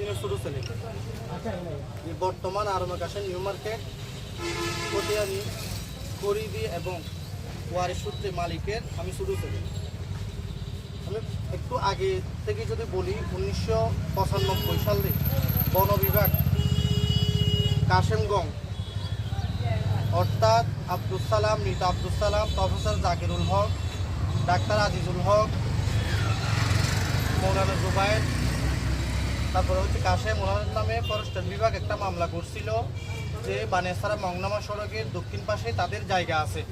ইউনিয়নের ছোট ছেলে। বর্তমান আরমা কাশেম নিউ মার্কেট পটিয়ানি খরিদি এবং ওয়ারিশ সূত্রে মালিকের আমি ছোট ছেলে। আমি একটু আগে থেকে যদি বলি, 1995 সালে বন বিভাগ কাশেমগঞ্জ অর্থাৎ আব্দুল সালাম, মৃত আব্দুল সালাম, প্রফেসর জাকিরুল হক, ডাক্তার আজিজুল হক, মৌলানা জুবাইর, তারপরে হচ্ছে কাশেম ওনার নামে ফরেস্টার বিভাগ একটা মামলা করছিল যে বানিয়াছড়া মংনামা সড়কের দক্ষিণ পাশে তাদের জায়গা আছে।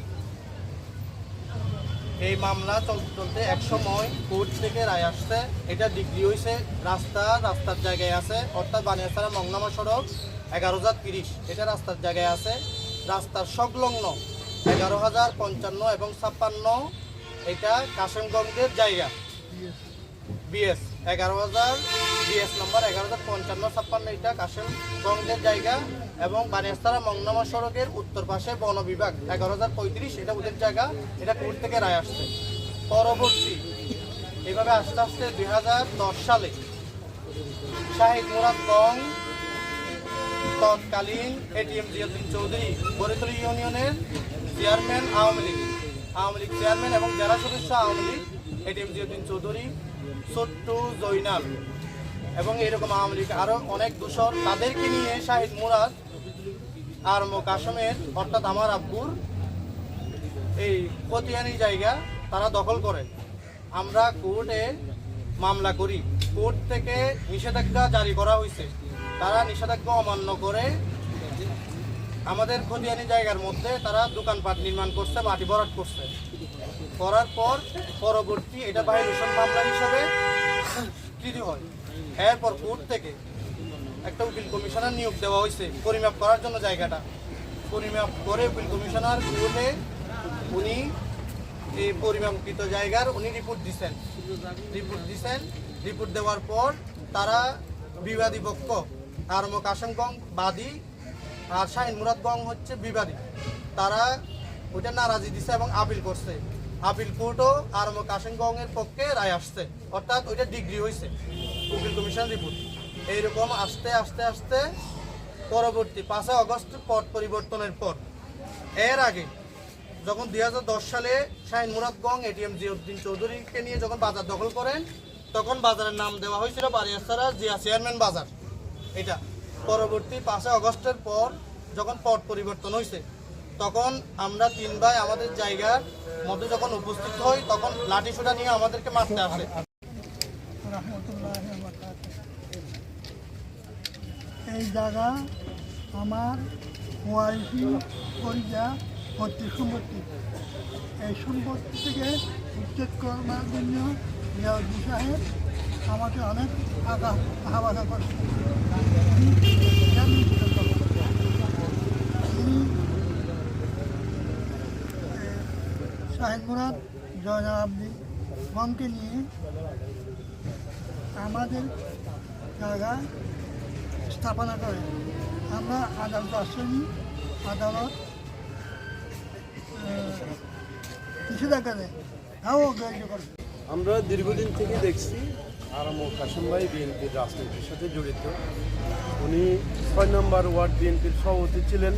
এই মামলা চলতে চলতে এক সময় কোর্ট থেকে রায় আসছে, এটা ডিগ্রি হয়েছে রাস্তার জায়গায় আছে, অর্থাৎ বানিয়াছড়া মংনামা সড়ক 11,030 এটা রাস্তার জায়গায় আছে। রাস্তার সংলগ্ন 11,055 এবং 56 এটা কাশেমগঞ্জের জায়গা। বিএস 11,000 বিএস নম্বর 11,055 56 এটা কাশেমগঞ্জের জায়গা এবং বানিয়াছড়া মংনামা সড়কের উত্তর পাশে বন বিভাগ 11,035 এটা ওদের জায়গা। এটা কোর্ট থেকে রায় আসছে। পরবর্তী এইভাবে আস্তে আস্তে 2010 সালে শাহিদ মুরাদ গং তৎকালীন এটিএম জিয়াউদ্দিন চৌধুরী বরিতলী ইউনিয়নের চেয়ারম্যান, আওয়ামী লীগ চেয়ারম্যান এবং জেলা সদস্য আওয়ামী লীগ এটিএম জিয়াউদ্দিন চৌধুরী, ছোট্টু জৈনাল এবং এরকম আওয়ামী লীগ আরও অনেক দূষর, তাদেরকে নিয়ে শাহিদ মুরাদ আরমো কাশেমের অর্থাৎ আমার আব্বুর এই পটিয়ানি জায়গা তারা দখল করে। আমরা কোর্টে মামলা করি, কোর্ট থেকে নিষেধাজ্ঞা জারি করা হয়েছে। তারা নিষেধাজ্ঞা অমান্য করে আমাদের পটিয়ানি জায়গার মধ্যে তারা দোকানপাট নির্মাণ করছে, মাটি ভরাট করছে। করার পর পরবর্তী এটা ভায়োলেশন মামলা হিসাবে স্বীকৃতি হয়। এরপর কোর্ট থেকে একটা উকিল কমিশনার নিয়োগ দেওয়া হয়েছে পরিমাপ করার জন্য। জায়গাটা পরিমাপ করে উকিল কমিশনার কোর্টে উনি এই পরিমাপকৃত জায়গার উনি রিপোর্ট দিচ্ছেন। রিপোর্ট দেওয়ার পর তারা বিবাদী পক্ষ আরমো কাশেমগঞ্জ বাদী আর শাহিদ মুরাদ গং হচ্ছে বিবাদী, তারা ওইটা নারাজি দিছে এবং আপিল করছে। আপিল কোর্টও আরমো কাশেমগঞ্জের পক্ষে রায় আসছে, অর্থাৎ ওইটা ডিগ্রি হয়েছে উকিল কমিশন রিপোর্ট। এইরকম আস্তে আস্তে আস্তে পরবর্তী 5 আগস্ট পট পরিবর্তনের পর, এর আগে যখন 2010 সালে শাহিদ মুরাদ গং এটিএম জিয়াউদ্দিন চৌধুরীকে নিয়ে যখন বাজার দখল করেন, তখন বাজারের নাম দেওয়া হয়েছিল বানিয়াছড়া জিয়া চেয়ারম্যান বাজার। এটা পরবর্তী 5 আগস্টের পর যখন পট পরিবর্তন হয়েছে, তখন আমরা 3 ভাই আমাদের জায়গার মধ্যে যখন উপস্থিত হই, তখন লাঠি সোটা নিয়ে আমাদেরকে মারতে আসে। এই জায়গা আমার ওয়াইফি পরিজা ভর্তি সম্পত্তি। এই সম্পত্তি থেকে উচ্ছেদ করার জন্য জিয়াউদ্দিন সাহেব আমাকে অনেক হাবাসা করছে। শাহিদ মুরাদ জয়নাল আব্দি গংকে নিয়ে আমাদের জায়গা স্থাপনা করে। আমরা আদালত আসেনি, আদালত নিষেধাজ্ঞা দেয়, তাও অগ্রাহ্য করে। আমরা দীর্ঘদিন থেকে দেখছি আরমো কাশেম ভাই বিএনপির রাজনীতির সাথে জড়িত। উনি 6 নম্বর ওয়ার্ড বিএনপির সভাপতি ছিলেন।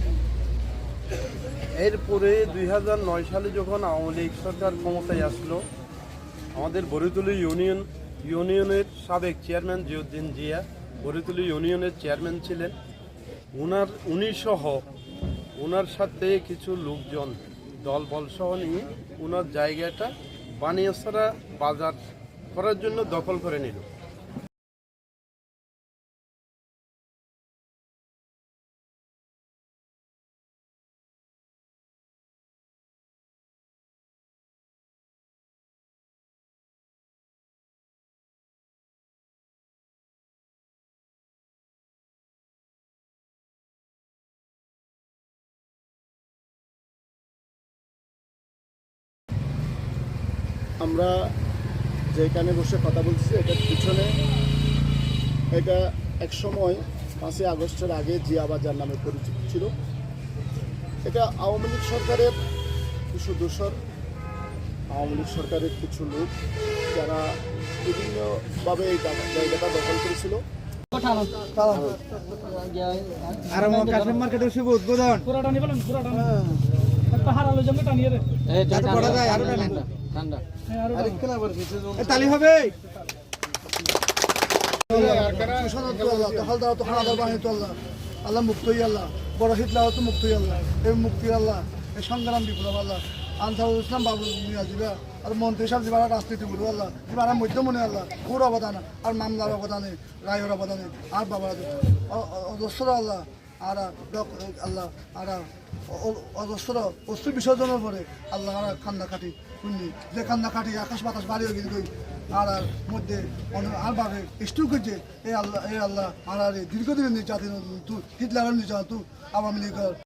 এরপরে 2009 সালে যখন আওয়ামী লীগ সরকার ক্ষমতায় আসলো, আমাদের বরিতলী ইউনিয়নের সাবেক চেয়ারম্যান জিয়াউদ্দিন জিয়া বরিতলী ইউনিয়নের চেয়ারম্যান ছিলেন। উনি সহ ওনার সাথে কিছু লোকজন দলবল সহ নিয়ে ওনার জায়গাটা বানিয়াছড়া বাজার করার জন্য দখল করে নিল। আমরা যেখানে বসে কথা বলছি এটার পিছনে, এটা এক সময় 5 আগস্টের আগে জিয়া বাজার নামে পরিচিত ছিল। এটা আওয়ামী লীগ সরকারের কিছু দোসর, আওয়ামী লীগ সরকারের কিছু লোক যারা বিভিন্নভাবে এই জায়গাটা দখল করেছিল। আর কাশ্মীর মার্কেটে শুভ উদ্বোধন পুরাটা নিয়ে বলেন পুরাটা একটা হারালো জন্য টানিয়ে রে পড়া যায় আরো টানেন ঠান্ডা তালি হবে আল্লাহ মুক্তই আল্লাহ বড় হিতলা তো মুক্তই আল্লাহ এই মুক্তি আল্লাহ এই সংগ্রাম বিপ্লব আল্লাহ আনসারুল ইসলাম বাবু মিয়া দিবা আর মন্ত্রী সাহেব দিবা রাজনীতি করবো আল্লাহ দিবা মধ্যমণি আল্লাহ ওর অবদান আর মামলার অবদানে রায়ের অবদানে আর বাবা অজস্র আল্লাহ আর আল্লাহ আর অজস্র অস্ত্র বিসর্জনের পরে আল্লাহ আর কান্না কাটি শুনলি যে কান্না কাটি আকাশ বাতাস বাড়ি হয়ে গেছে আর মধ্যে আর ভাবে স্টুক করছে এই আল্লাহ আর দীর্ঘদিনের নির্যাতন হিটলারের নির্যাতন আওয়ামী লীগের